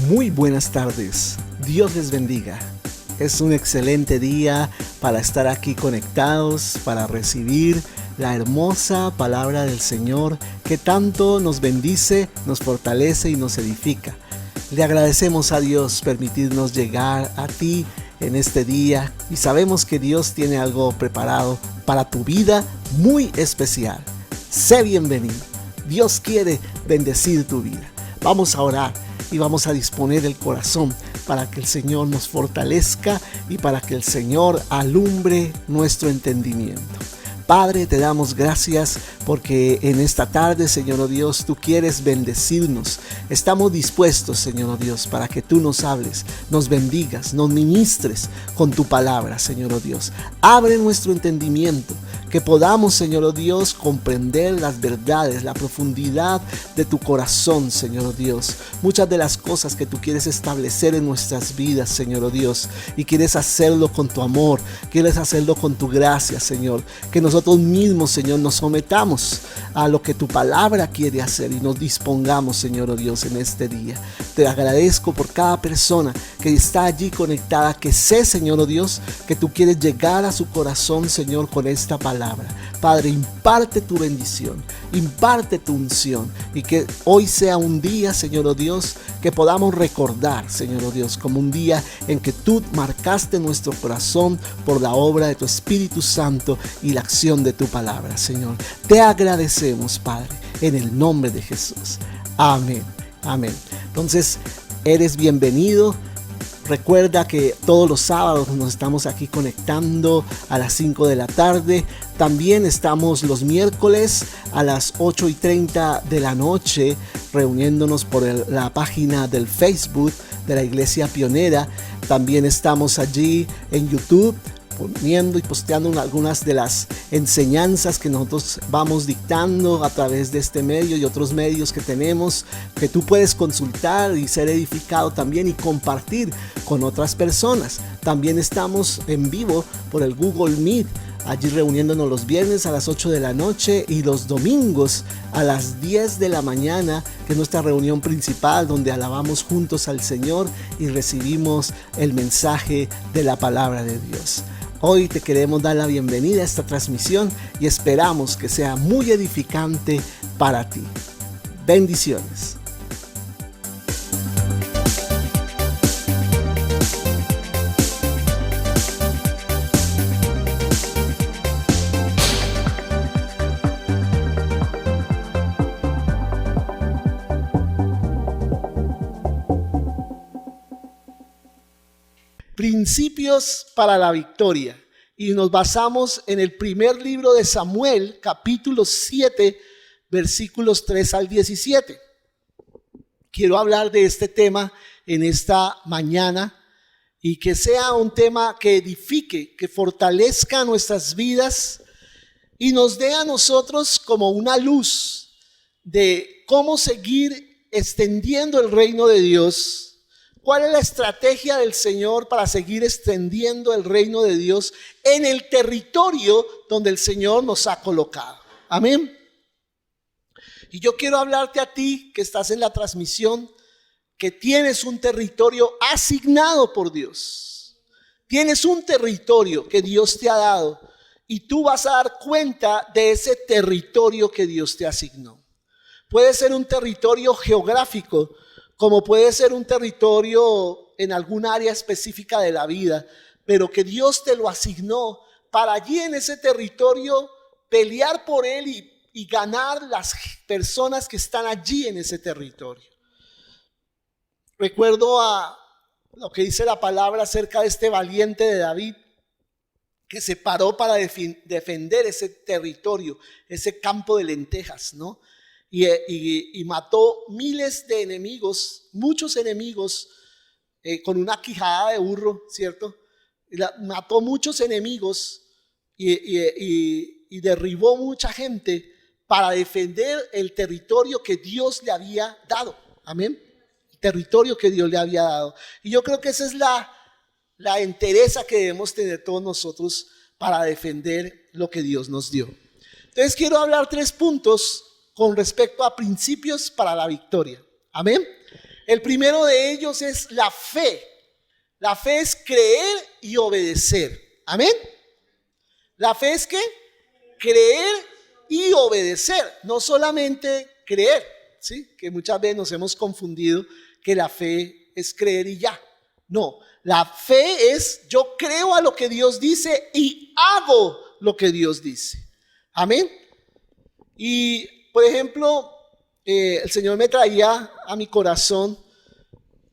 Muy buenas tardes, Dios les bendiga. Es un excelente día para estar aquí conectados, para recibir la hermosa palabra del Señor que tanto nos bendice, nos fortalece y nos edifica. Le agradecemos a Dios permitirnos llegar a ti en este día y sabemos que Dios tiene algo preparado para tu vida muy especial. Sé bienvenido. Dios quiere bendecir tu vida. Vamos a orar y vamos a disponer el corazón para que el Señor nos fortalezca y para que el Señor alumbre nuestro entendimiento. Padre, te damos gracias porque en esta tarde, Señor oh Dios, tú quieres bendecirnos. Estamos dispuestos, Señor oh Dios, para que tú nos hables, nos bendigas, nos ministres con tu palabra, Señor oh Dios. Abre nuestro entendimiento, que podamos, Señor oh Dios, comprender las verdades, la profundidad de tu corazón, Señor oh Dios. Muchas de las cosas que tú quieres establecer en nuestras vidas, Señor oh Dios, y quieres hacerlo con tu amor, quieres hacerlo con tu gracia, Señor. Que nosotros mismos, Señor, nos sometamos a lo que tu palabra quiere hacer y nos dispongamos, Señor oh Dios, en este día. Te agradezco por cada persona que está allí conectada, que sé, Señor oh Dios, que tú quieres llegar a su corazón, Señor, con esta palabra. Padre, imparte tu bendición, imparte tu unción y que hoy sea un día, Señor oh Dios, que podamos recordar, Señor oh Dios, como un día en que tú marcaste nuestro corazón por la obra de tu Espíritu Santo y la acción de tu palabra, Señor. Te agradecemos, Padre, en el nombre de Jesús. Amén, amén. Entonces, eres bienvenido. Recuerda que todos los sábados nos estamos aquí conectando a las 5 de la tarde. También estamos los miércoles a las 8:30 de la noche reuniéndonos por la página del Facebook de la Iglesia Pionera. También estamos allí en YouTube poniendo y posteando algunas de las enseñanzas que nosotros vamos dictando a través de este medio y otros medios que tenemos, que tú puedes consultar y ser edificado también y compartir con otras personas. También estamos en vivo por el Google Meet, allí reuniéndonos los viernes a las 8 de la noche y los domingos a las 10 de la mañana, que es nuestra reunión principal donde alabamos juntos al Señor y recibimos el mensaje de la palabra de Dios. Hoy te queremos dar la bienvenida a esta transmisión y esperamos que sea muy edificante para ti. Bendiciones. Principios para la victoria. Y nos basamos en el primer libro de Samuel, capítulo 7, versículos 3 al 17. Quiero hablar de este tema en esta mañana y que sea un tema que edifique, que fortalezca nuestras vidas y nos dé a nosotros como una luz de cómo seguir extendiendo el reino de Dios. ¿Cuál es la estrategia del Señor para seguir extendiendo el reino de Dios en el territorio donde el Señor nos ha colocado? Amén. Y yo quiero hablarte a ti que estás en la transmisión, que tienes un territorio asignado por Dios. Tienes un territorio que Dios te ha dado y tú vas a dar cuenta de ese territorio que Dios te asignó. Puede ser un territorio geográfico, como puede ser un territorio en algún área específica de la vida, pero que Dios te lo asignó para allí en ese territorio pelear por él y ganar las personas que están allí en ese territorio. Recuerdo a lo que dice la palabra acerca de este valiente de David, que se paró para defender ese territorio, ese campo de lentejas, ¿no? Y mató miles de enemigos, muchos enemigos, con una quijada de burro, ¿cierto? Mató muchos enemigos y derribó mucha gente para defender el territorio que Dios le había dado. Amén. El territorio que Dios le había dado. Y yo creo que esa es la entereza que debemos tener todos nosotros para defender lo que Dios nos dio. Entonces quiero hablar 3 puntos con respecto a principios para la victoria. Amén. El primero de ellos es la fe. La fe es creer y obedecer. Amén. La fe es ¿qué? Creer y obedecer, no solamente creer, ¿sí? Que muchas veces nos hemos confundido que la fe es creer y ya. No, la fe es yo creo a lo que Dios dice y hago lo que Dios dice. Amén. Y por ejemplo, el Señor me traía a mi corazón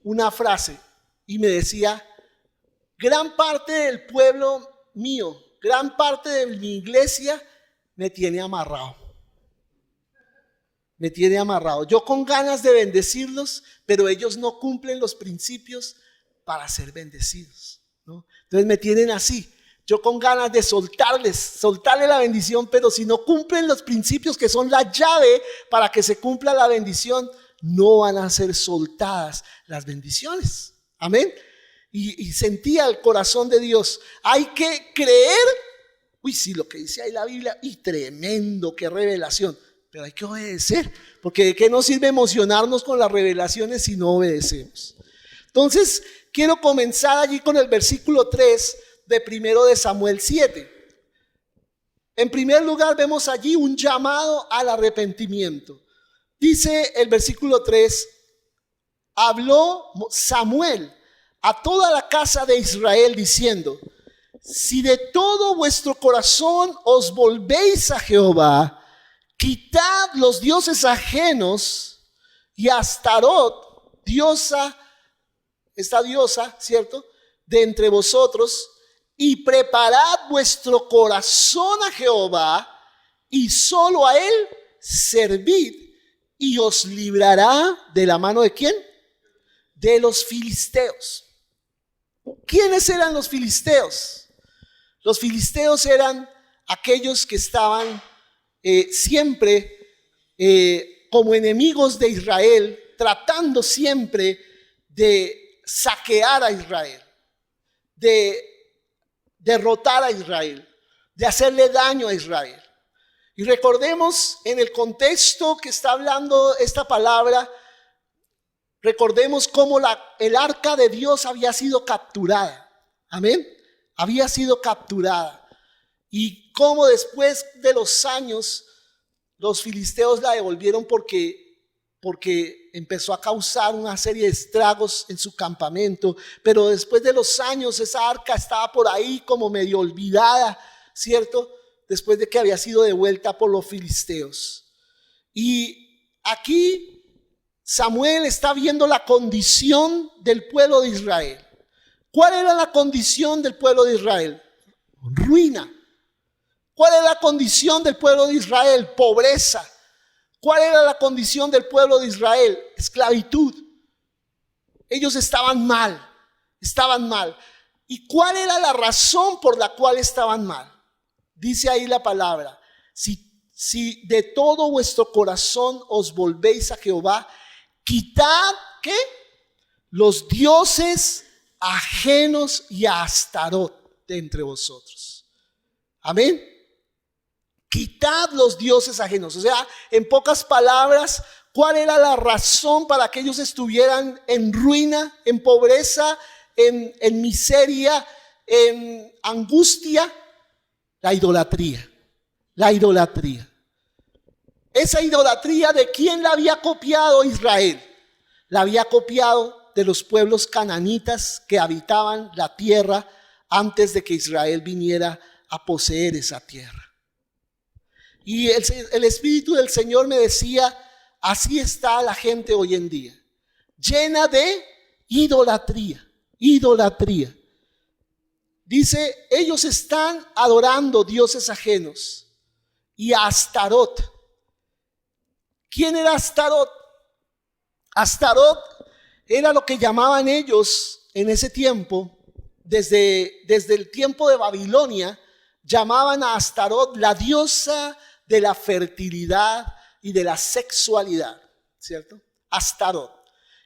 una frase y me decía: gran parte del pueblo mío, gran parte de mi iglesia me tiene amarrado. Me tiene amarrado. Yo con ganas de bendecirlos, pero ellos no cumplen los principios para ser bendecidos, ¿no? Entonces me tienen así. Yo con ganas de soltarles la bendición, pero si no cumplen los principios que son la llave para que se cumpla la bendición, no van a ser soltadas las bendiciones. Amén. Y sentía el corazón de Dios. Hay que creer. Uy, sí, lo que dice ahí la Biblia, y tremendo, qué revelación. Pero hay que obedecer, porque ¿de qué nos sirve emocionarnos con las revelaciones si no obedecemos? Entonces, quiero comenzar allí con el versículo 3 de 1 de Samuel 7. En primer lugar, vemos allí un llamado al arrepentimiento. Dice el versículo 3, habló Samuel a toda la casa de Israel diciendo: si de todo vuestro corazón os volvéis a Jehová, quitad los dioses ajenos y a Astarot, esta diosa, ¿cierto?, de entre vosotros, y preparad vuestro corazón a Jehová, y solo a él servid, y os librará de la mano ¿de quién? De los filisteos. ¿Quiénes eran los filisteos? Los filisteos eran aquellos que estaban siempre como enemigos de Israel, tratando siempre de saquear a Israel, de derrotar a Israel, de hacerle daño a Israel. Y recordemos en el contexto que está hablando esta palabra, recordemos cómo el arca de Dios había sido capturada. Amén. Había sido capturada. Y cómo después de los años los filisteos la devolvieron porque empezó a causar una serie de estragos en su campamento. Pero después de los años esa arca estaba por ahí como medio olvidada, ¿cierto? Después de que había sido devuelta por los filisteos. Y aquí Samuel está viendo la condición del pueblo de Israel. ¿Cuál era la condición del pueblo de Israel? Ruina. ¿Cuál era la condición del pueblo de Israel? Pobreza. ¿Cuál era la condición del pueblo de Israel? Esclavitud. Ellos estaban mal. ¿Y cuál era la razón por la cual estaban mal? Dice ahí la palabra: si de todo vuestro corazón os volvéis a Jehová, quitad, ¿qué? Los dioses ajenos y a Astarot de entre vosotros. Amén. Quitad los dioses ajenos. O sea, en pocas palabras, ¿cuál era la razón para que ellos estuvieran en ruina, en pobreza, en miseria, en angustia? La idolatría. La idolatría. Esa idolatría, ¿de quién la había copiado Israel? La había copiado de los pueblos cananitas que habitaban la tierra antes de que Israel viniera a poseer esa tierra. Y el Espíritu del Señor me decía: así está la gente hoy en día, llena de idolatría. Dice, ellos están adorando dioses ajenos y a Astarot. ¿Quién era Astarot? Astarot era lo que llamaban ellos en ese tiempo, desde el tiempo de Babilonia, llamaban a Astarot la diosa de la fertilidad y de la sexualidad, ¿cierto? Astarot.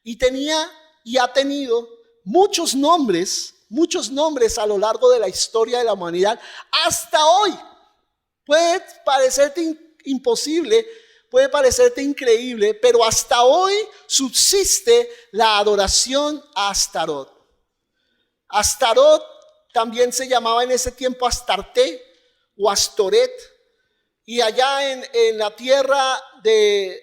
Y tenía y ha tenido muchos nombres a lo largo de la historia de la humanidad hasta hoy. Puede parecerte imposible puede parecerte increíble, pero hasta hoy subsiste la adoración a Astarot. Astarot también se llamaba en ese tiempo Astarte o Astoret, y allá en la tierra de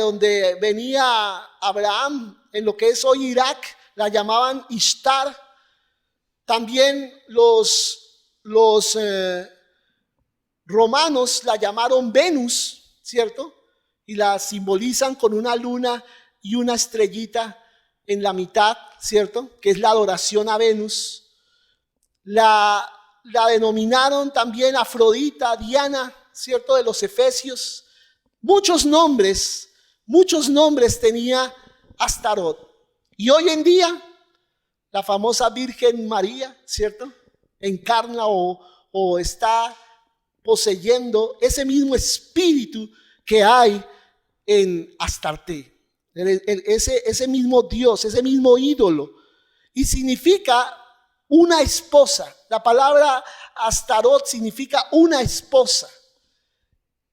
donde venía Abraham, en lo que es hoy Irak, la llamaban Ishtar. También los romanos la llamaron Venus, ¿cierto? Y la simbolizan con una luna y una estrellita en la mitad, ¿cierto? Que es la adoración a Venus. La denominaron también Afrodita, Diana, ¿cierto? De los efesios. Muchos nombres tenía Astarot. Y hoy en día, la famosa Virgen María, ¿cierto? Encarna o está poseyendo ese mismo espíritu que hay en Astarte. Ese mismo Dios, ese mismo ídolo. Y significa una esposa. La palabra Astarot significa una esposa.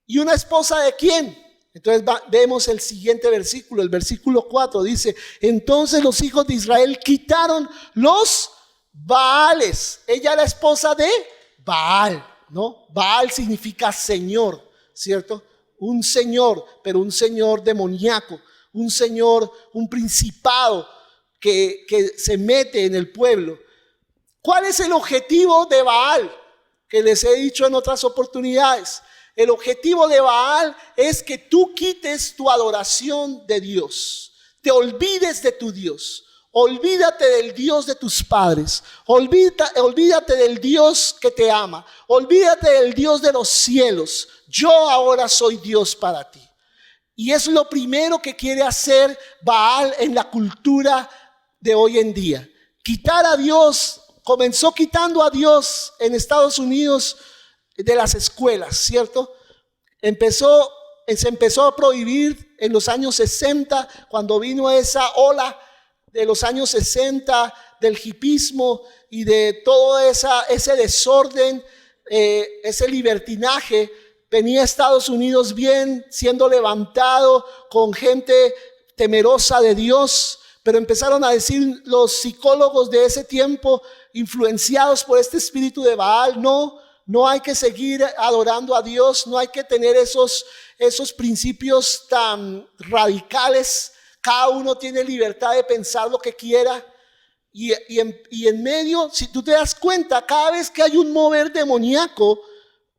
¿Y una esposa de quién? Entonces vemos el siguiente versículo, el versículo 4 dice: entonces los hijos de Israel quitaron los Baales. Ella era esposa de Baal, ¿no? Baal significa señor, ¿cierto? Un señor, pero un señor demoníaco, un señor, un principado que se mete en el pueblo. ¿Cuál es el objetivo de Baal? Que les he dicho en otras oportunidades. El objetivo de Baal es que tú quites tu adoración de Dios, te olvides de tu Dios, olvídate del Dios de tus padres, olvídate del Dios que te ama, olvídate del Dios de los cielos. Yo ahora soy Dios para ti. Y es lo primero que quiere hacer Baal en la cultura de hoy en día. Quitar a Dios, comenzó quitando a Dios en Estados Unidos de las escuelas, ¿cierto? Se empezó a prohibir en los años 60, cuando vino esa ola de los años 60 del hipismo y de todo ese desorden, ese libertinaje. Venía a Estados Unidos bien, siendo levantado con gente temerosa de Dios, pero empezaron a decir los psicólogos de ese tiempo, influenciados por este espíritu de Baal: no hay que seguir adorando a Dios, no hay que tener esos principios tan radicales. Cada uno tiene libertad de pensar lo que quiera. Y en medio, si tú te das cuenta, cada vez que hay un mover demoníaco,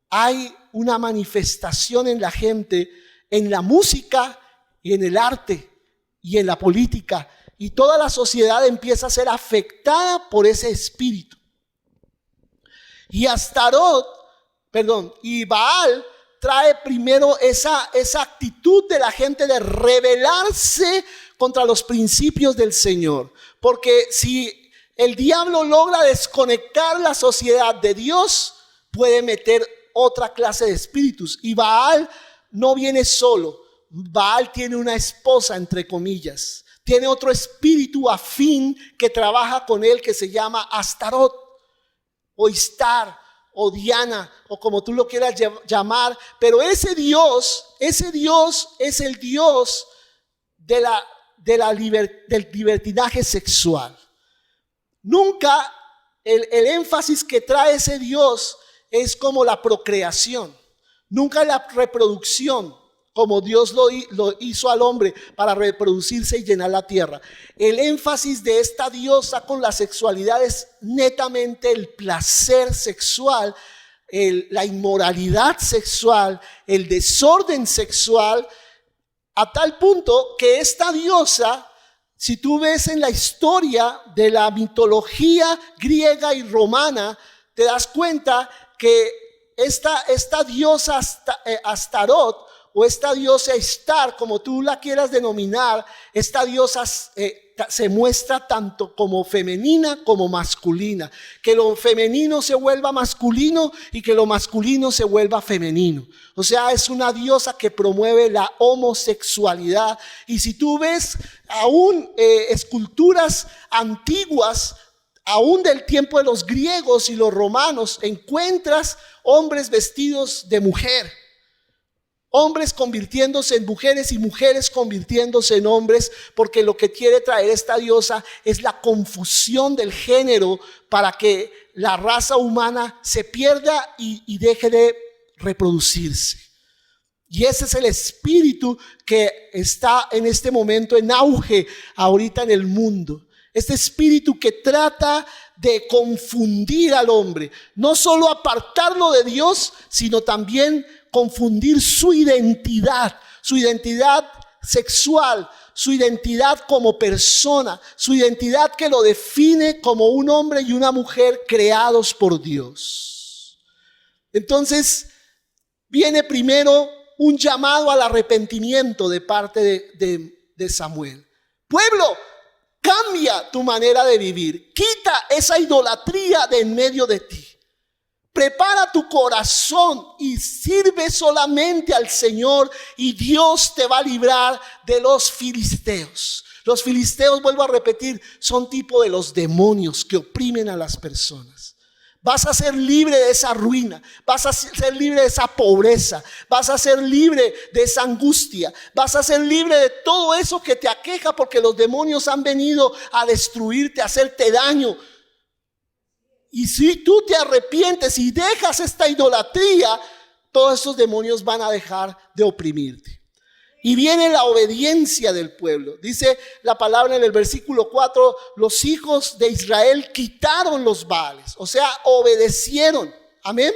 hay una manifestación en la gente, en la música y en el arte y en la política. Y toda la sociedad empieza a ser afectada por ese espíritu. Y Baal trae primero esa actitud de la gente de rebelarse contra los principios del Señor. Porque si el diablo logra desconectar la sociedad de Dios, puede meter otra clase de espíritus. Y Baal no viene solo. Baal tiene una esposa, entre comillas. Tiene otro espíritu afín que trabaja con él, que se llama Astarot, o Istar, o Diana, o como tú lo quieras llamar. Pero ese Dios es el Dios del libertinaje sexual. Nunca el énfasis que trae ese Dios es como la procreación, nunca la reproducción, como Dios lo hizo al hombre para reproducirse y llenar la tierra. El énfasis de esta diosa con la sexualidad es netamente el placer sexual, la inmoralidad sexual, el desorden sexual, a tal punto que esta diosa, si tú ves en la historia de la mitología griega y romana, te das cuenta que esta diosa Astarot, o esta diosa Istar, como tú la quieras denominar, esta diosa se muestra tanto como femenina como masculina. Que lo femenino se vuelva masculino y que lo masculino se vuelva femenino. O sea, es una diosa que promueve la homosexualidad. Y si tú ves aún esculturas antiguas, aún del tiempo de los griegos y los romanos, encuentras hombres vestidos de mujer. Hombres convirtiéndose en mujeres y mujeres convirtiéndose en hombres, porque lo que quiere traer esta diosa es la confusión del género para que la raza humana se pierda y deje de reproducirse. Y ese es el espíritu que está en este momento en auge ahorita en el mundo. Este espíritu que trata de confundir al hombre, no solo apartarlo de Dios, sino también confundir su identidad sexual, su identidad como persona, su identidad que lo define como un hombre y una mujer creados por Dios. Entonces, viene primero un llamado al arrepentimiento de parte de Samuel. Pueblo, cambia tu manera de vivir. Quita esa idolatría de en medio de ti. Prepara tu corazón y sirve solamente al Señor y Dios te va a librar de los filisteos. Los filisteos, vuelvo a repetir, son tipo de los demonios que oprimen a las personas. Vas a ser libre de esa ruina, vas a ser libre de esa pobreza, vas a ser libre de esa angustia, vas a ser libre de todo eso que te aqueja, porque los demonios han venido a destruirte, a hacerte daño. Y si tú te arrepientes y dejas esta idolatría, todos esos demonios van a dejar de oprimirte. Y viene la obediencia del pueblo. Dice la palabra en el versículo 4, los hijos de Israel quitaron los Baales, o sea, obedecieron. Amén.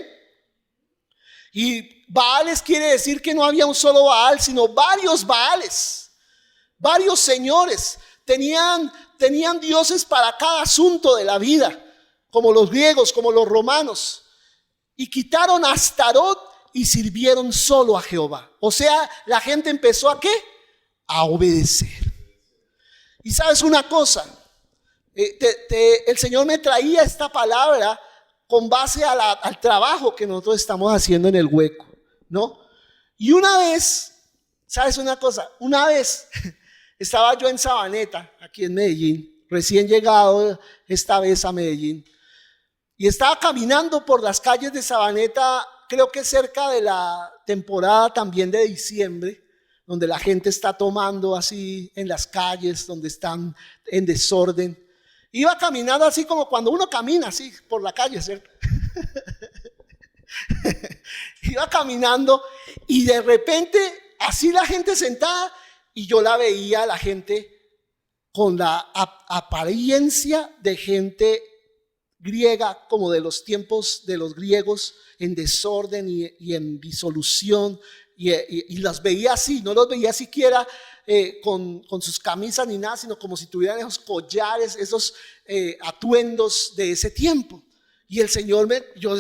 Y Baales quiere decir que no había un solo Baal, sino varios Baales, varios señores. Tenían dioses para cada asunto de la vida, como los griegos, como los romanos. Y quitaron a Astarot y sirvieron solo a Jehová. O sea, la gente empezó ¿a qué? A obedecer. Y sabes una cosa, el Señor me traía esta palabra con base al trabajo que nosotros estamos haciendo en el hueco, ¿no? Y una vez, ¿sabes una cosa? Una vez estaba yo en Sabaneta, aquí en Medellín, recién llegado esta vez a Medellín, y estaba caminando por las calles de Sabaneta, creo que cerca de la temporada también de diciembre, donde la gente está tomando así en las calles, donde están en desorden. Iba caminando así como cuando uno camina así por la calle, ¿cierto? Iba caminando y de repente así la gente sentada y yo la veía a la gente con la apariencia de gente griega, como de los tiempos de los griegos, en desorden y en disolución, y las veía así, no los veía siquiera con sus camisas ni nada, sino como si tuvieran esos collares, esos atuendos de ese tiempo. Y el Señor yo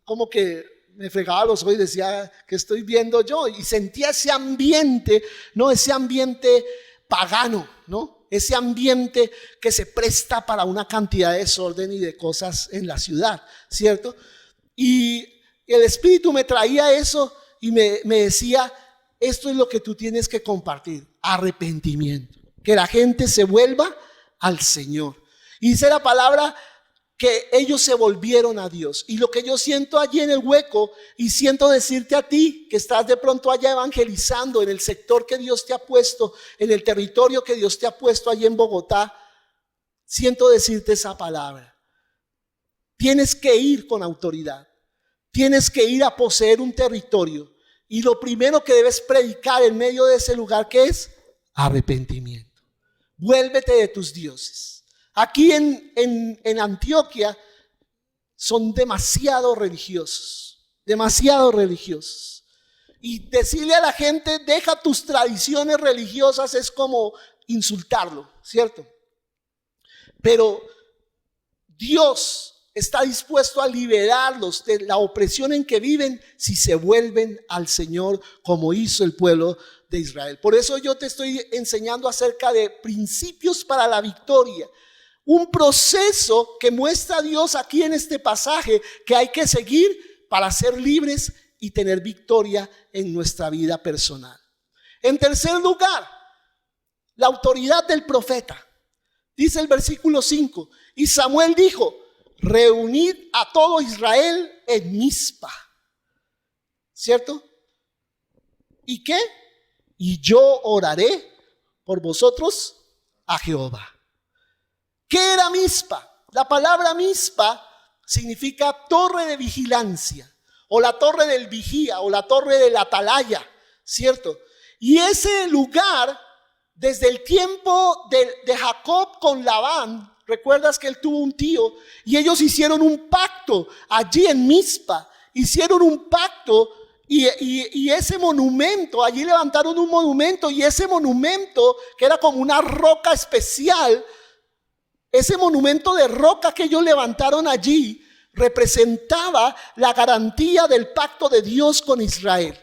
como que me fregaba los ojos y decía, ¿qué estoy viendo yo? Y sentía ese ambiente, ¿no? Ese ambiente pagano, ¿no? Ese ambiente que se presta para una cantidad de desorden y de cosas en la ciudad, ¿cierto? Y el Espíritu me traía eso y me decía, esto es lo que tú tienes que compartir, arrepentimiento, que la gente se vuelva al Señor. Y dice la palabra que ellos se volvieron a Dios. Y lo que yo siento allí en el hueco, y siento decirte a ti que estás de pronto allá evangelizando en el sector que Dios te ha puesto, en el territorio que Dios te ha puesto allí en Bogotá, siento decirte esa palabra. Tienes que ir con autoridad, tienes que ir a poseer un territorio, y lo primero que debes predicar en medio de ese lugar, ¿qué es? Arrepentimiento. Vuélvete de tus dioses. Aquí en Antioquia son demasiado religiosos. Y decirle a la gente, deja tus tradiciones religiosas, es como insultarlo, ¿cierto? Pero Dios está dispuesto a liberarlos de la opresión en que viven si se vuelven al Señor, como hizo el pueblo de Israel. Por eso yo te estoy enseñando acerca de principios para la victoria. Un proceso que muestra Dios aquí en este pasaje que hay que seguir para ser libres y tener victoria en nuestra vida personal. En tercer lugar, la autoridad del profeta. Dice el versículo 5, y Samuel dijo, reunid a todo Israel en Mizpa. ¿Cierto? ¿Y qué? Y yo oraré por vosotros a Jehová. ¿Qué era Mizpa? La palabra Mizpa significa torre de vigilancia, o la torre del vigía, o la torre del atalaya, ¿cierto? Y ese lugar, desde el tiempo de Jacob con Labán, recuerdas que él tuvo un tío, y ellos hicieron un pacto allí en Mizpa, hicieron un pacto, y ese monumento, allí levantaron un monumento, y ese monumento, que era como una roca especial, ese monumento de roca que ellos levantaron allí, representaba la garantía del pacto de Dios con Israel.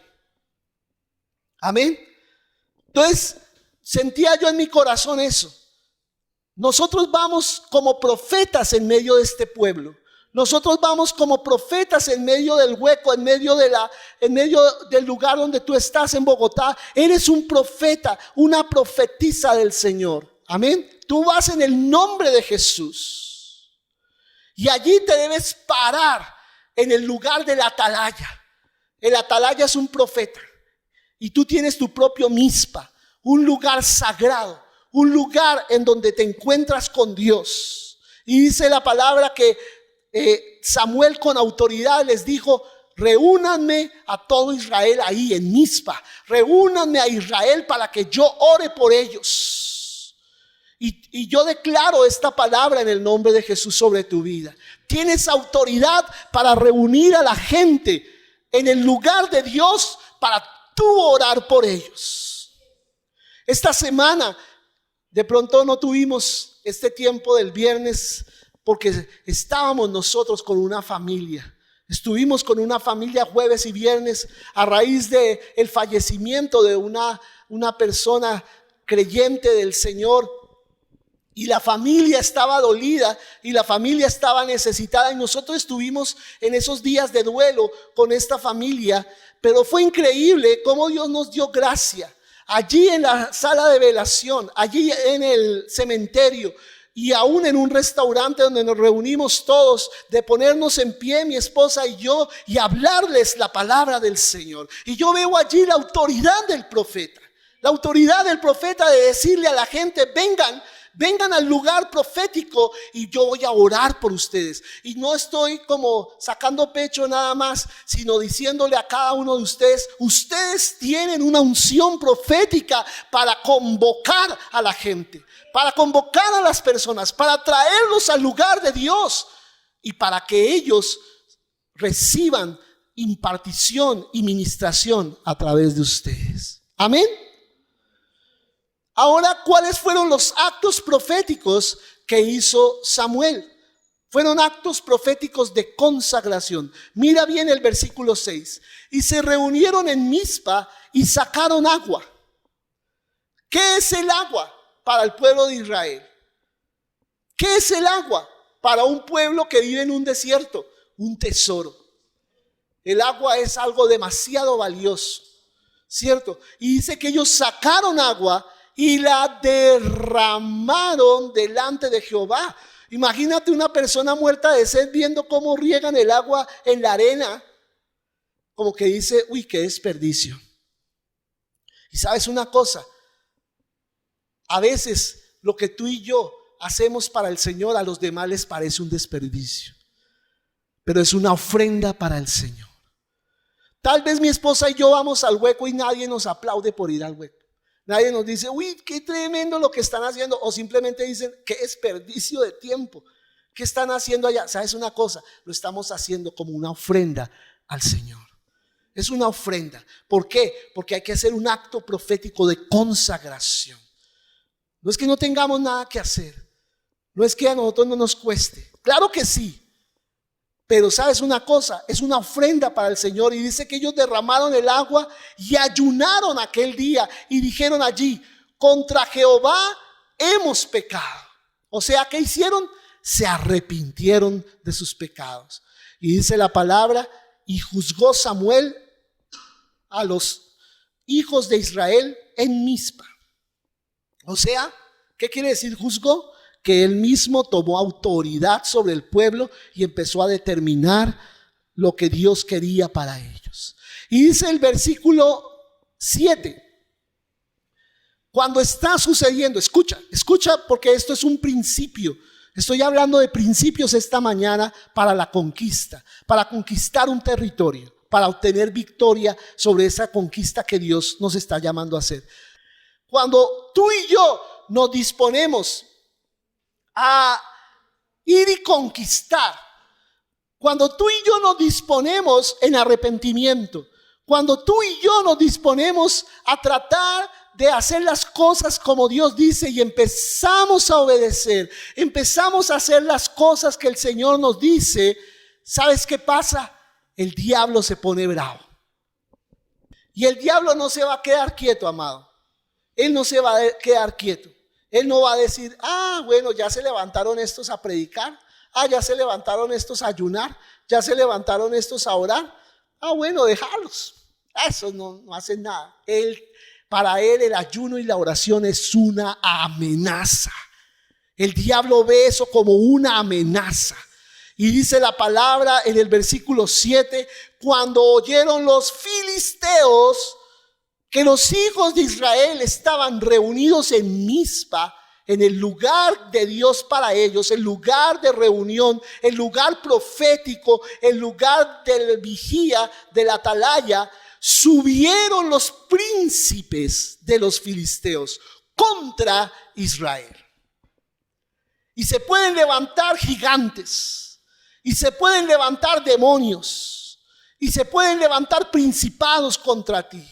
Amén. Entonces, sentía yo en mi corazón eso. Nosotros vamos como profetas en medio de este pueblo. Nosotros vamos como profetas en medio del hueco, en medio del lugar donde tú estás en Bogotá. Eres un profeta, una profetisa del Señor. Amén. Tú vas en el nombre de Jesús. Y allí te debes parar en el lugar del atalaya. El atalaya es un profeta. Y tú tienes tu propio Mizpa, un lugar sagrado, un lugar en donde te encuentras con Dios. Y dice la palabra que Samuel con autoridad les dijo: reúnanme a todo Israel ahí en Mizpa. Reúnanme a Israel para que yo ore por ellos. Y yo declaro esta palabra en el nombre de Jesús sobre tu vida. Tienes autoridad para reunir a la gente en el lugar de Dios para tú orar por ellos. Esta semana de pronto no tuvimos este tiempo del viernes porque estábamos nosotros con una familia. Estuvimos con una familia jueves y viernes a raíz de el fallecimiento de una persona creyente del Señor. Y la familia estaba dolida y la familia estaba necesitada. Y nosotros estuvimos en esos días de duelo con esta familia. Pero fue increíble cómo Dios nos dio gracia. Allí en la sala de velación, allí en el cementerio y aún en un restaurante donde nos reunimos todos, de ponernos en pie, mi esposa y yo, y hablarles la palabra del Señor. Y yo veo allí la autoridad del profeta. La autoridad del profeta de decirle a la gente: vengan al lugar profético y yo voy a orar por ustedes. Y no estoy como sacando pecho nada más, sino diciéndole a cada uno de ustedes: ustedes tienen una unción profética para convocar a la gente, para convocar a las personas, para traerlos al lugar de Dios y para que ellos reciban impartición y ministración a través de ustedes. Amén. Ahora, ¿cuáles fueron los actos proféticos que hizo Samuel? Fueron actos proféticos de consagración. Mira bien el versículo 6. Y se reunieron en Mizpa y sacaron agua. ¿Qué es el agua para el pueblo de Israel? ¿Qué es el agua para un pueblo que vive en un desierto? Un tesoro. El agua es algo demasiado valioso, ¿cierto? Y dice que ellos sacaron agua y la derramaron delante de Jehová. Imagínate una persona muerta de sed viendo cómo riegan el agua en la arena. Como que dice: uy, qué desperdicio. Y sabes una cosa, a veces lo que tú y yo hacemos para el Señor a los demás les parece un desperdicio, pero es una ofrenda para el Señor. Tal vez mi esposa y yo vamos al hueco y nadie nos aplaude por ir al hueco. Nadie nos dice: uy, qué tremendo lo que están haciendo. O simplemente dicen: qué desperdicio de tiempo. ¿Qué están haciendo allá? ¿Sabes una cosa? Lo estamos haciendo como una ofrenda al Señor. Es una ofrenda. ¿Por qué? Porque hay que hacer un acto profético de consagración. No es que no tengamos nada que hacer. No es que a nosotros no nos cueste. Claro que sí. Pero ¿sabes una cosa? Es una ofrenda para el Señor. Y dice que ellos derramaron el agua y ayunaron aquel día. Y dijeron allí: contra Jehová hemos pecado. O sea, ¿qué hicieron? Se arrepintieron de sus pecados. Y dice la palabra: y juzgó Samuel a los hijos de Israel en Mizpa. O sea, ¿qué quiere decir juzgó? Que él mismo tomó autoridad sobre el pueblo y empezó a determinar lo que Dios quería para ellos. Y dice el versículo 7. Cuando está sucediendo, escucha porque esto es un principio. Estoy hablando de principios esta mañana para la conquista, para conquistar un territorio, para obtener victoria sobre esa conquista que Dios nos está llamando a hacer. Cuando tú y yo nos disponemos a ir y conquistar, cuando tú y yo nos disponemos en arrepentimiento, cuando tú y yo nos disponemos a tratar de hacer las cosas como Dios dice y empezamos a obedecer, empezamos a hacer las cosas que el Señor nos dice, ¿sabes qué pasa? El diablo se pone bravo. Y el diablo no se va a quedar quieto, amado. Él no se va a quedar quieto. Él no va a decir, bueno, ya se levantaron estos a predicar, ya se levantaron estos a ayunar, ya se levantaron estos a orar. Bueno, déjalos. Eso no hacen nada. Para él el ayuno y la oración es una amenaza. El diablo ve eso como una amenaza. Y dice la palabra en el versículo 7, cuando oyeron los filisteos que los hijos de Israel estaban reunidos en Mizpa, en el lugar de Dios para ellos, el lugar de reunión, el lugar profético, el lugar de vigía, de la atalaya, subieron los príncipes de los filisteos contra Israel. Y se pueden levantar gigantes, y se pueden levantar demonios, y se pueden levantar principados contra ti.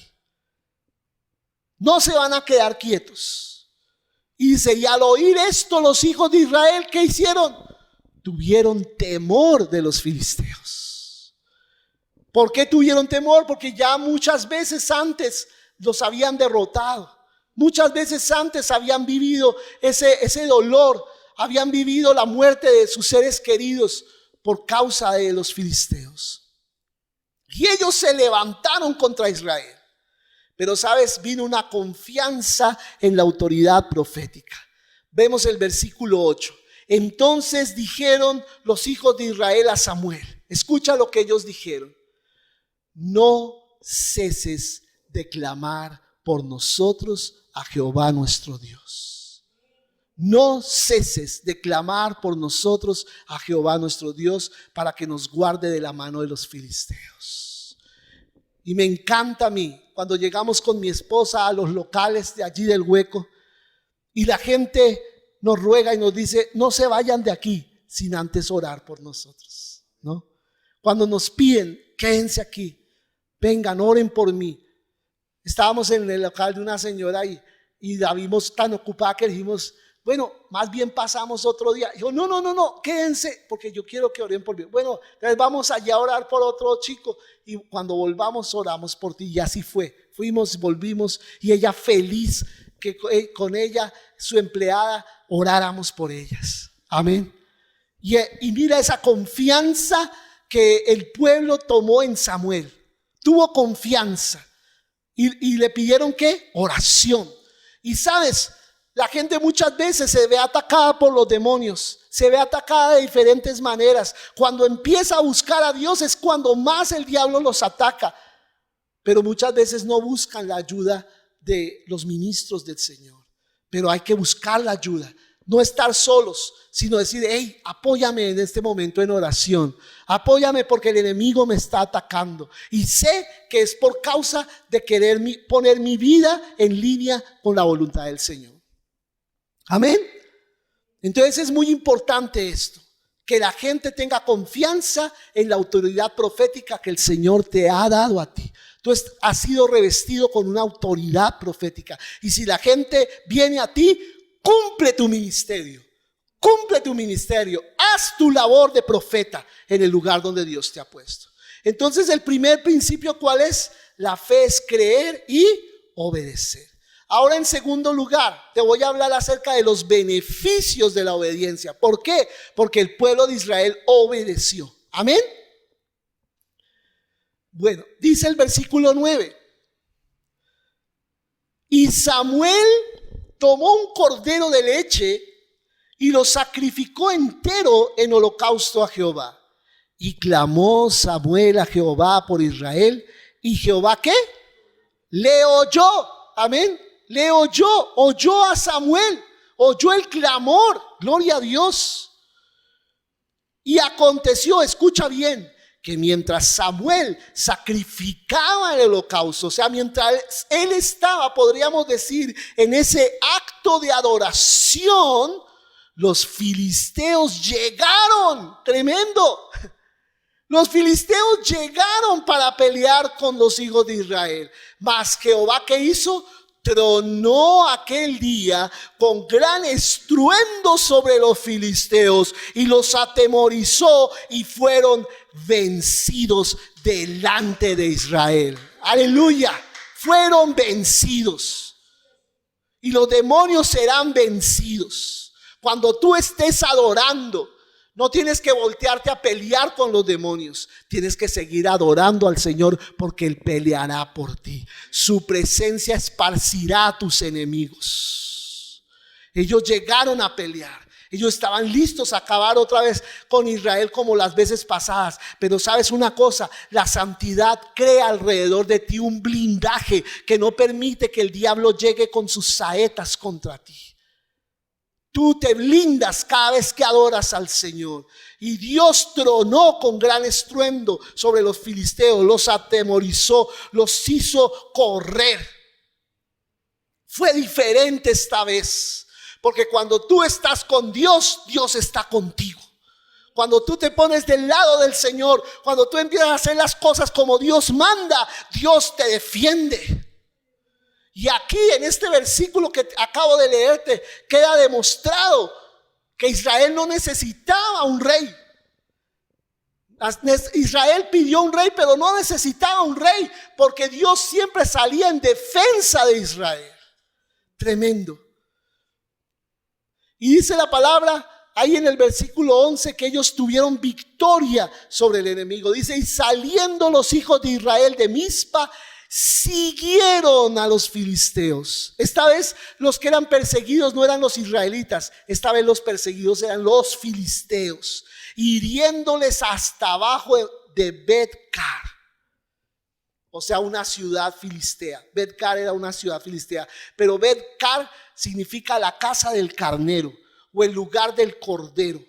No se van a quedar quietos. Y dice, y al oír esto los hijos de Israel, ¿qué hicieron? Tuvieron temor de los filisteos. ¿Por qué tuvieron temor? Porque ya muchas veces antes los habían derrotado. Muchas veces antes habían vivido ese dolor. Habían vivido la muerte de sus seres queridos por causa de los filisteos. Y ellos se levantaron contra Israel. Pero sabes, vino una confianza en la autoridad profética. Vemos el versículo 8. Entonces dijeron los hijos de Israel a Samuel. Escucha lo que ellos dijeron. No ceses de clamar por nosotros a Jehová nuestro Dios. No ceses de clamar por nosotros a Jehová nuestro Dios para que nos guarde de la mano de los filisteos. Y me encanta a mí cuando llegamos con mi esposa a los locales de allí del Hueco y la gente nos ruega y nos dice, no se vayan de aquí sin antes orar por nosotros, ¿no? Cuando nos piden, quédense aquí, vengan, oren por mí. Estábamos en el local de una señora y la vimos tan ocupada que dijimos, bueno, más bien pasamos otro día. Dijo, no, quédense porque yo quiero que oren por mí. Bueno, entonces vamos allá a orar por otro chico y cuando volvamos oramos por ti. Y así fue. Fuimos, volvimos y ella feliz que con ella, su empleada, oráramos por ellas. Amén. Y mira esa confianza que el pueblo tomó en Samuel. Tuvo confianza y le pidieron ¿qué? Oración. Y sabes, la gente muchas veces se ve atacada por los demonios, se ve atacada de diferentes maneras. Cuando empieza a buscar a Dios es cuando más el diablo los ataca. Pero muchas veces no buscan la ayuda de los ministros del Señor. Pero hay que buscar la ayuda, no estar solos, sino decir, hey, apóyame en este momento en oración. Apóyame porque el enemigo me está atacando. Y sé que es por causa de querer poner mi vida en línea con la voluntad del Señor. Amén. Entonces es muy importante esto, que la gente tenga confianza en la autoridad profética que el Señor te ha dado a ti. Tú has sido revestido con una autoridad profética. Y si la gente viene a ti, cumple tu ministerio. Cumple tu ministerio. Haz tu labor de profeta en el lugar donde Dios te ha puesto. Entonces el primer principio, ¿cuál es? La fe es creer y obedecer. Ahora en segundo lugar, te voy a hablar acerca de los beneficios de la obediencia. ¿Por qué? Porque el pueblo de Israel obedeció. Amén. Bueno, dice el versículo 9. Y Samuel tomó un cordero de leche y lo sacrificó entero en holocausto a Jehová. Y clamó Samuel a Jehová por Israel. ¿Y Jehová qué? le oyó, amén, le oyó a Samuel, oyó el clamor, gloria a Dios. Y aconteció, escucha bien, que mientras Samuel sacrificaba el holocausto, o sea, mientras él estaba, podríamos decir, en ese acto de adoración, los filisteos llegaron, tremendo. Los filisteos llegaron para pelear con los hijos de Israel. Mas Jehová, ¿qué hizo? Tronó aquel día con gran estruendo sobre los filisteos y los atemorizó y fueron vencidos delante de Israel. Aleluya, fueron vencidos. Y los demonios serán vencidos. Cuando tú estés adorando, no tienes que voltearte a pelear con los demonios. Tienes que seguir adorando al Señor porque Él peleará por ti. Su presencia esparcirá a tus enemigos. Ellos llegaron a pelear. Ellos estaban listos a acabar otra vez con Israel como las veces pasadas. Pero sabes una cosa, la santidad crea alrededor de ti un blindaje que no permite que el diablo llegue con sus saetas contra ti. Tú te blindas cada vez que adoras al Señor. Y Dios tronó con gran estruendo sobre los filisteos, los atemorizó, los hizo correr. Fue diferente esta vez, porque cuando tú estás con Dios, Dios está contigo. Cuando tú te pones del lado del Señor, cuando tú empiezas a hacer las cosas como Dios manda, Dios te defiende. Y aquí en este versículo que acabo de leerte queda demostrado que Israel no necesitaba un rey. Israel pidió un rey, pero no necesitaba un rey, porque Dios siempre salía en defensa de Israel. Tremendo. Y dice la palabra ahí en el versículo 11 que ellos tuvieron victoria sobre el enemigo. Dice, y saliendo los hijos de Israel de Mizpa, siguieron a los filisteos. Esta vez los que eran perseguidos no eran los israelitas. Esta vez los perseguidos eran los filisteos, hiriéndoles hasta abajo de Bet-car. O sea, una ciudad filistea. Bet-car era una ciudad filistea. Pero Bet-car significa la casa del carnero, o el lugar del cordero,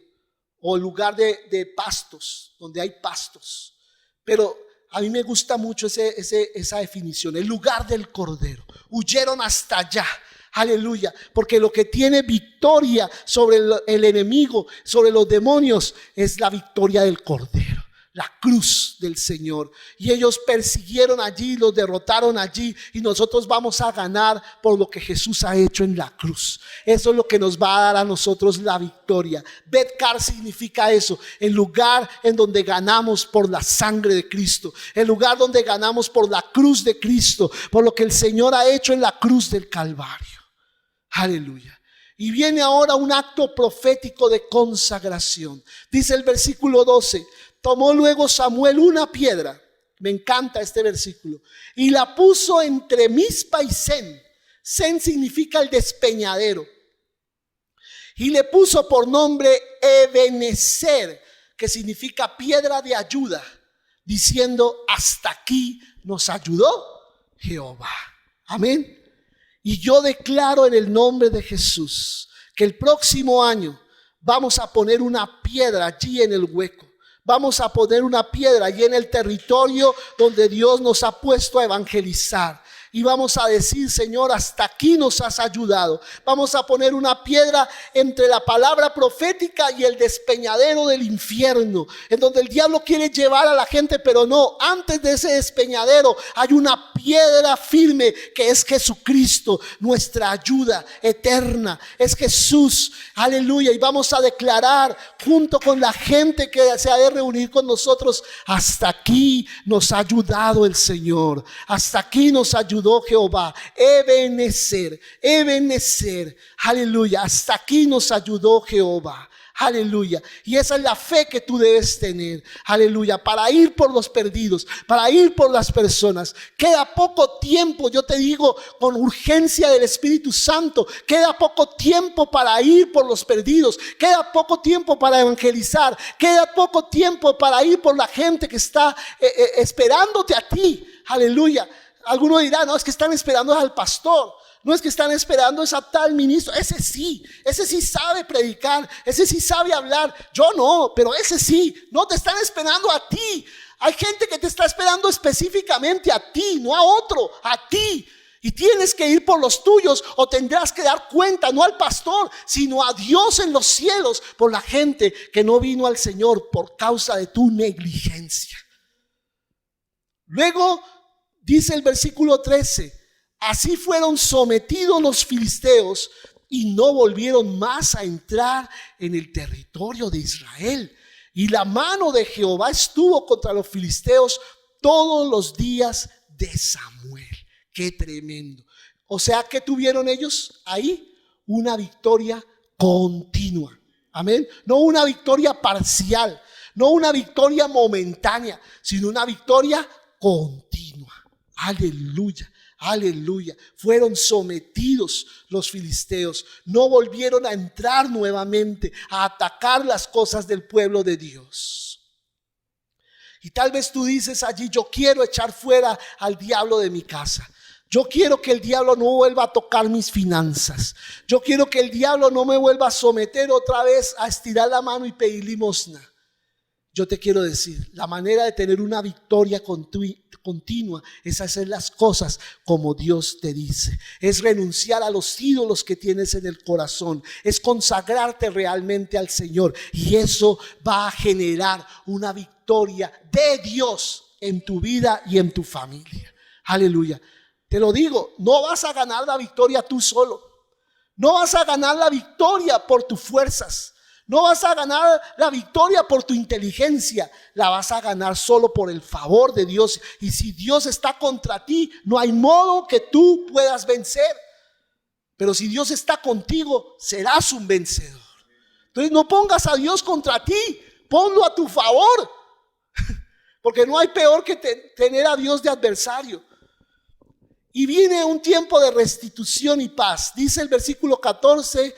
o el lugar de pastos, donde hay pastos. Pero a mí me gusta mucho esa definición, el lugar del cordero. Huyeron hasta allá, aleluya, porque lo que tiene victoria sobre el enemigo, sobre los demonios, es la victoria del cordero, la cruz del Señor. Y ellos persiguieron allí, los derrotaron allí, y nosotros vamos a ganar por lo que Jesús ha hecho en la cruz. Eso es lo que nos va a dar a nosotros la victoria. Bet-car significa eso, el lugar en donde ganamos por la sangre de Cristo, el lugar donde ganamos por la cruz de Cristo, por lo que el Señor ha hecho en la cruz del Calvario. Aleluya. Y viene ahora un acto profético de consagración. Dice el versículo 12: tomó luego Samuel una piedra, me encanta este versículo, y la puso entre Mizpa y Sen. Sen significa el despeñadero. Y le puso por nombre Ebenezer, que significa piedra de ayuda, diciendo, hasta aquí nos ayudó Jehová. Amén. Y yo declaro en el nombre de Jesús que el próximo año vamos a poner una piedra allí en el hueco. Vamos a poner una piedra allí en el territorio donde Dios nos ha puesto a evangelizar. Y vamos a decir, Señor, hasta aquí nos has ayudado. Vamos a poner una piedra entre la palabra profética y el despeñadero del infierno, en donde el diablo quiere llevar a la gente, pero no. Antes de ese despeñadero hay una piedra firme que es Jesucristo, nuestra ayuda eterna. Es Jesús, aleluya. Y vamos a declarar junto con la gente que se ha de reunir con nosotros, hasta aquí nos ha ayudado el Señor. Hasta aquí nos ayudó Jehová. Ebenezer, Ebenezer, aleluya. Hasta aquí nos ayudó Jehová. Aleluya. Y esa es la fe que tú debes tener. Aleluya. Para ir por los perdidos, para ir por las personas. Queda poco tiempo, yo te digo, con urgencia del Espíritu Santo. Queda poco tiempo para ir por los perdidos. Queda poco tiempo para evangelizar. Queda poco tiempo para ir por la gente que está esperándote a ti. Aleluya. alguno dirá, no, es que están esperando al pastor. No es que están esperando a tal ministro. Ese sí sabe predicar. Ese sí sabe hablar. Yo no, pero ese sí. No te están esperando a ti. Hay gente que te está esperando específicamente a ti, no a otro, a ti. Y tienes que ir por los tuyos o tendrás que dar cuenta, no al pastor, sino a Dios en los cielos por la gente que no vino al Señor por causa de tu negligencia. Luego dice el versículo 13, así fueron sometidos los filisteos y no volvieron más a entrar en el territorio de Israel. Y la mano de Jehová estuvo contra los filisteos todos los días de Samuel. Qué tremendo. O sea, ¿qué tuvieron ellos ahí? Una victoria continua. Amén. No una victoria parcial, no una victoria momentánea, sino una victoria continua. Aleluya. Aleluya. Fueron sometidos los filisteos. No volvieron a entrar nuevamente a atacar las cosas del pueblo de Dios. Y tal vez tú dices allí, yo quiero echar fuera al diablo de mi casa. Yo quiero que el diablo no vuelva a tocar mis finanzas. Yo quiero que el diablo no me vuelva a someter otra vez a estirar la mano y pedir limosna. Yo te quiero decir, la manera de tener una victoria continua es hacer las cosas como Dios te dice. Es renunciar a los ídolos que tienes en el corazón. Es consagrarte realmente al Señor. Y eso va a generar una victoria de Dios en tu vida y en tu familia. Aleluya. Te lo digo, no vas a ganar la victoria tú solo. No vas a ganar la victoria por tus fuerzas. No vas a ganar la victoria por tu inteligencia. La vas a ganar solo por el favor de Dios. Y si Dios está contra ti, no hay modo que tú puedas vencer. Pero si Dios está contigo, serás un vencedor. Entonces no pongas a Dios contra ti. Ponlo a tu favor. Porque no hay peor que tener a Dios de adversario. Y viene un tiempo de restitución y paz. Dice el versículo 14,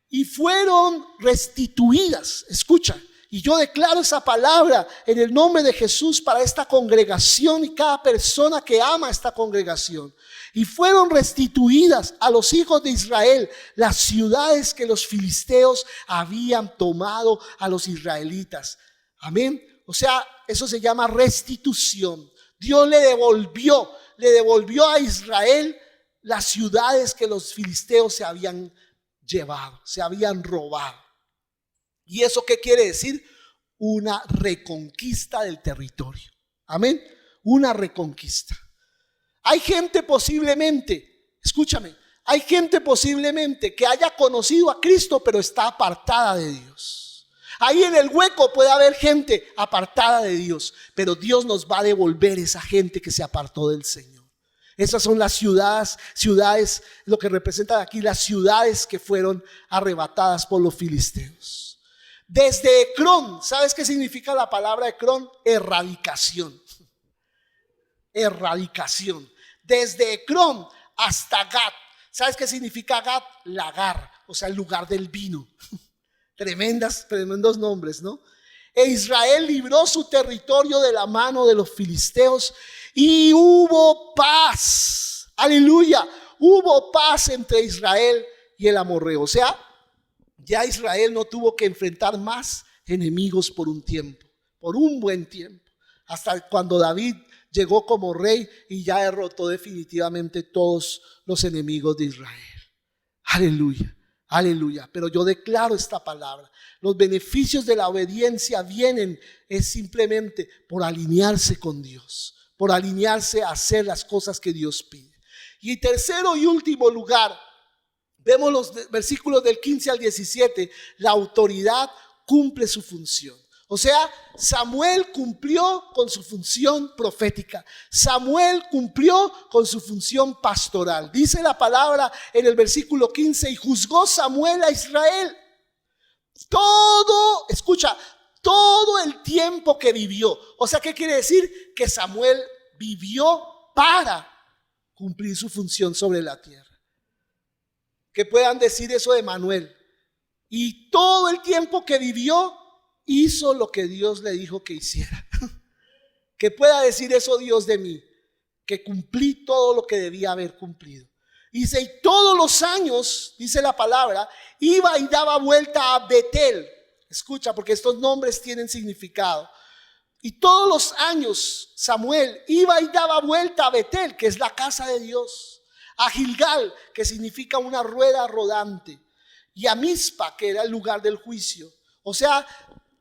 y fueron restituidas. Escucha, y yo declaro esa palabra en el nombre de Jesús para esta congregación y cada persona que ama esta congregación. Y fueron restituidas a los hijos de Israel las ciudades que los filisteos habían tomado a los israelitas. Amén. O sea, eso se llama restitución. Dios le devolvió a Israel las ciudades que los filisteos se habían llevado, se habían robado. ¿Y eso qué quiere decir? Una reconquista del territorio. Amén. Una reconquista. Hay gente posiblemente, escúchame, hay gente posiblemente que haya conocido a Cristo pero está apartada de Dios. Ahí en el hueco puede haber gente apartada de Dios, pero Dios nos va a devolver esa gente que se apartó del Señor. Esas son las ciudades, lo que representan aquí las ciudades que fueron arrebatadas por los filisteos. Desde Ecrón, ¿sabes qué significa la palabra Ecrón? Erradicación. Erradicación. Desde Ecrón hasta Gat. ¿Sabes qué significa Gat? Lagar, o sea, el lugar del vino. Tremendos nombres, ¿no? E Israel libró su territorio de la mano de los filisteos y hubo paz. Aleluya. Hubo paz entre Israel y el amorreo. O sea, ya Israel no tuvo que enfrentar más enemigos por un tiempo, por un buen tiempo. Hasta cuando David llegó como rey y ya derrotó definitivamente todos los enemigos de Israel. Aleluya. Aleluya, pero yo declaro esta palabra. Los beneficios de la obediencia vienen es simplemente por alinearse con Dios, por alinearse a hacer las cosas que Dios pide. Y tercero y último lugar, vemos los versículos del 15 al 17, la autoridad cumple su función. O sea, Samuel cumplió con su función profética. Samuel cumplió con su función pastoral. Dice la palabra en el versículo 15, y juzgó Samuel a Israel. Todo el tiempo que vivió. O sea, ¿qué quiere decir? Que Samuel vivió para cumplir su función sobre la tierra. Que puedan decir eso de Manuel. Y todo el tiempo que vivió, hizo lo que Dios le dijo que hiciera. Que pueda decir eso Dios de mí. que cumplí todo lo que debía haber cumplido. Dice, y todos los años, dice la palabra, iba y daba vuelta a Betel. Escucha, porque estos nombres tienen significado. Y todos los años Samuel iba y daba vuelta a Betel, que es la casa de Dios, a Gilgal, que significa una rueda rodante, y a Mizpa, que era el lugar del juicio. O sea,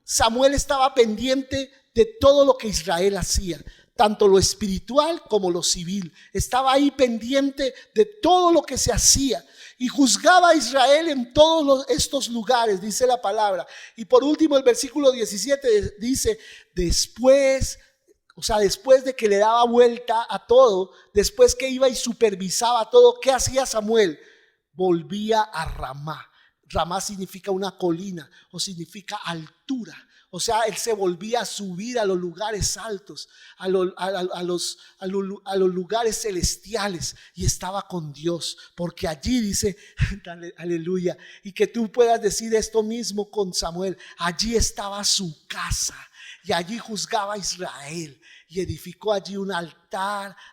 Samuel estaba pendiente de todo lo que Israel hacía, tanto lo espiritual como lo civil. Estaba ahí pendiente de todo lo que se hacía y juzgaba a Israel en todos estos lugares, dice la palabra. Y por último el versículo 17 dice, después de que le daba vuelta a todo, después que iba y supervisaba todo, ¿qué hacía Samuel? Volvía a Ramá. Ramá significa una colina o significa altura. O sea, él se volvía a subir a los lugares altos, a los lugares celestiales, y estaba con Dios, porque allí dice, aleluya, y que tú puedas decir esto mismo con Samuel, allí estaba su casa, y allí juzgaba a Israel, y edificó allí un altar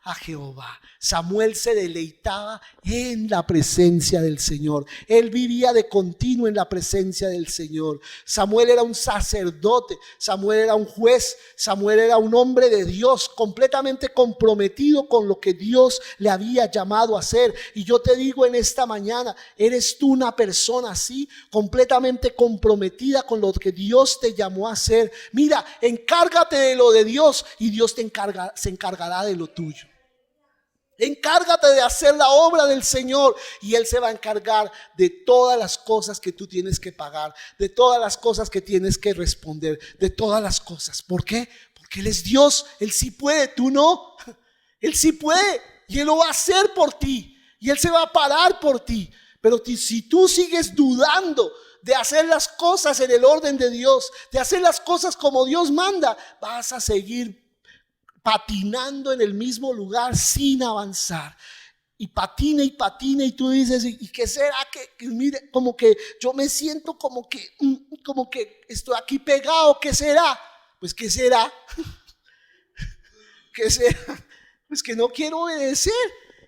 a Jehová. Samuel se deleitaba en la presencia del Señor. Él vivía de continuo en la presencia del Señor. Samuel era un sacerdote, Samuel era un juez, Samuel era un hombre de Dios, completamente comprometido con lo que Dios le había llamado a hacer. Y yo te digo en esta mañana, ¿eres tú una persona así, completamente comprometida con lo que Dios te llamó a hacer? Mira, encárgate de lo de Dios y Dios se encargará de lo tuyo. Encárgate de hacer la obra del Señor y Él se va a encargar de todas las cosas que tú tienes que pagar, de todas las cosas que tienes que responder, de todas las cosas. ¿Por qué? Porque Él es Dios, Él sí puede, tú no. Él sí puede y Él lo va a hacer por ti y Él se va a parar por ti. Pero si tú sigues dudando de hacer las cosas en el orden de Dios, de hacer las cosas como Dios manda, vas a seguir patinando en el mismo lugar sin avanzar. Y patina y tú dices, ¿y qué será? Que mire, como que yo me siento como que estoy aquí pegado. ¿Qué será? Pues ¿qué será? ¿Qué será? Pues que no quiero obedecer.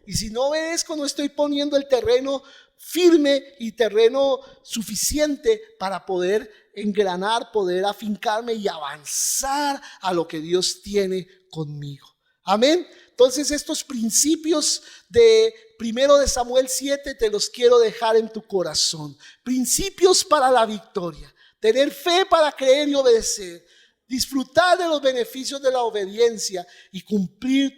Y si no obedezco, no estoy poniendo el terreno firme y terreno suficiente para poder engranar, poder afincarme y avanzar a lo que Dios tiene conmigo. Amén. Entonces estos principios de 1 de Samuel 7 te los quiero dejar en tu corazón. Principios para la victoria. Tener fe para creer y obedecer. Disfrutar de los beneficios de la obediencia y cumplir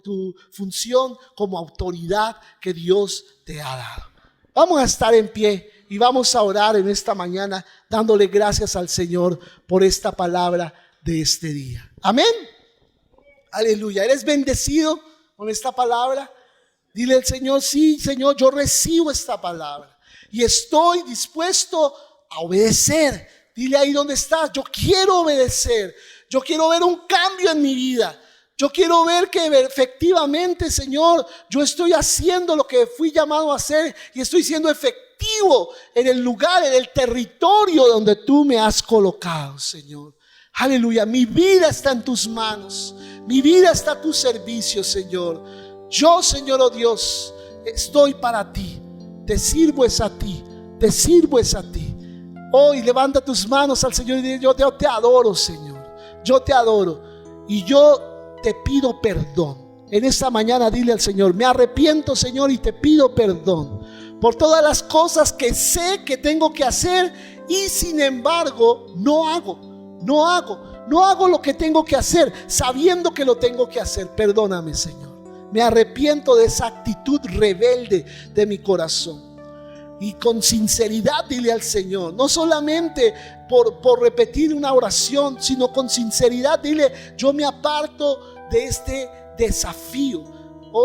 tu función como autoridad que Dios te ha dado. Vamos a estar en pie y vamos a orar en esta mañana dándole gracias al Señor por esta palabra de este día. Amén. Aleluya. ¿Eres bendecido con esta palabra? Dile al Señor, sí, Señor, yo recibo esta palabra y estoy dispuesto a obedecer. Dile ahí donde estás, yo quiero obedecer. Yo quiero ver un cambio en mi vida. Yo quiero ver que efectivamente, Señor, yo estoy haciendo lo que fui llamado a hacer y estoy siendo efectivo en el lugar, en el territorio donde tú me has colocado, Señor. Aleluya, mi vida está en tus manos, mi vida está a tu servicio, Señor. Yo, Señor, oh Dios, estoy para ti, te sirvo es a ti, te sirvo es a ti. Hoy levanta tus manos al Señor y dile, yo te adoro, Señor, yo te adoro y yo te pido perdón. En esta mañana dile al Señor, me arrepiento, Señor, y te pido perdón por todas las cosas que sé que tengo que hacer y sin embargo no hago lo que tengo que hacer sabiendo que lo tengo que hacer. Perdóname, Señor. Me arrepiento de esa actitud rebelde de mi corazón. Y con sinceridad dile al Señor, no solamente por repetir una oración, sino con sinceridad dile, yo me aparto de este desafío.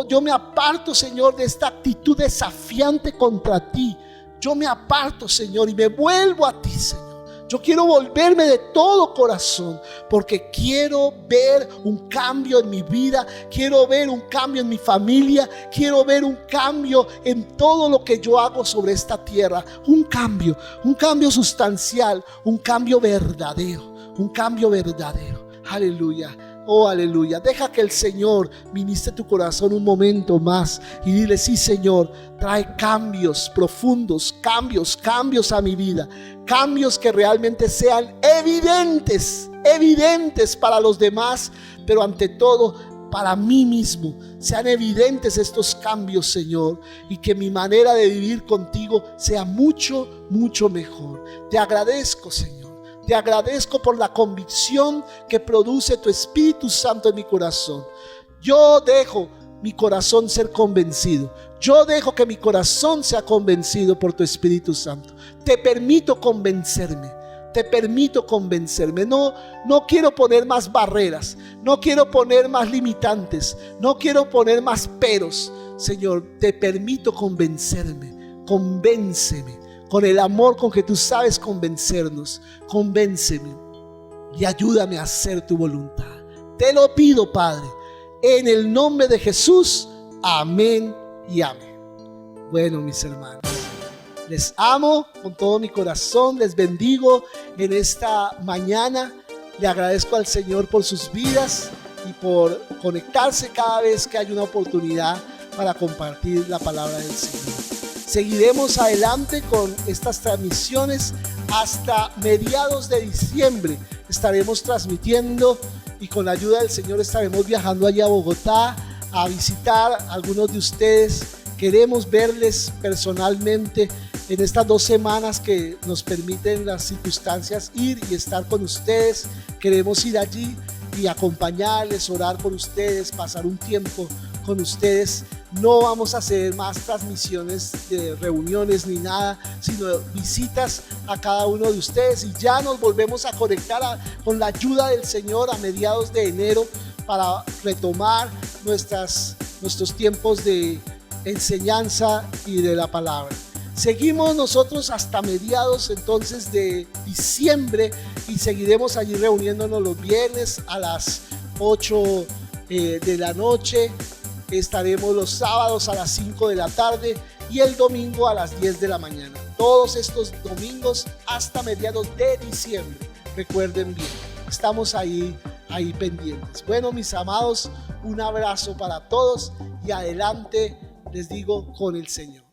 Yo me aparto, Señor, de esta actitud desafiante contra ti. Yo me aparto, Señor, y me vuelvo a ti, Señor. Yo quiero volverme de todo corazón porque quiero ver un cambio en mi vida, quiero ver un cambio en mi familia, quiero ver un cambio en todo lo que yo hago sobre esta tierra. Un cambio sustancial, un cambio verdadero, Aleluya. Oh, aleluya. Deja que el Señor ministre tu corazón un momento más y dile: sí, Señor, trae cambios profundos, cambios a mi vida, cambios que realmente sean evidentes para los demás, pero ante todo para mí mismo. Sean evidentes estos cambios, Señor, y que mi manera de vivir contigo sea mucho, mucho mejor. Te agradezco, Señor. Te agradezco por la convicción que produce tu Espíritu Santo en mi corazón. Yo dejo mi corazón ser convencido. Yo dejo que mi corazón sea convencido por tu Espíritu Santo. Te permito convencerme. No quiero poner más barreras. No quiero poner más limitantes. No quiero poner más peros. Señor, te permito convencerme. Convénceme. Con el amor con que tú sabes convencernos, convénceme y ayúdame a hacer tu voluntad. Te lo pido, Padre, en el nombre de Jesús. Amén y amén. Bueno, mis hermanos, les amo con todo mi corazón, les bendigo en esta mañana. Le agradezco al Señor por sus vidas y por conectarse cada vez que hay una oportunidad para compartir la palabra del Señor. Seguiremos adelante con estas transmisiones hasta mediados de diciembre. Estaremos transmitiendo y con la ayuda del Señor estaremos viajando allá a Bogotá a visitar a algunos de ustedes. Queremos verles personalmente en estas 2 semanas que nos permiten las circunstancias ir y estar con ustedes. Queremos ir allí y acompañarles, orar por ustedes, pasar un tiempo con ustedes. No vamos a hacer más transmisiones de reuniones ni nada, sino visitas a cada uno de ustedes, y ya nos volvemos a conectar con la ayuda del Señor a mediados de enero para retomar nuestros tiempos de enseñanza y de la palabra. Seguimos nosotros hasta mediados entonces de diciembre y seguiremos allí reuniéndonos los viernes a las 8 de la noche. Estaremos los sábados a las 5 de la tarde y el domingo a las 10 de la mañana. Todos estos domingos hasta mediados de diciembre. Recuerden bien, estamos ahí pendientes. Bueno, mis amados, un abrazo para todos y adelante, les digo, con el Señor.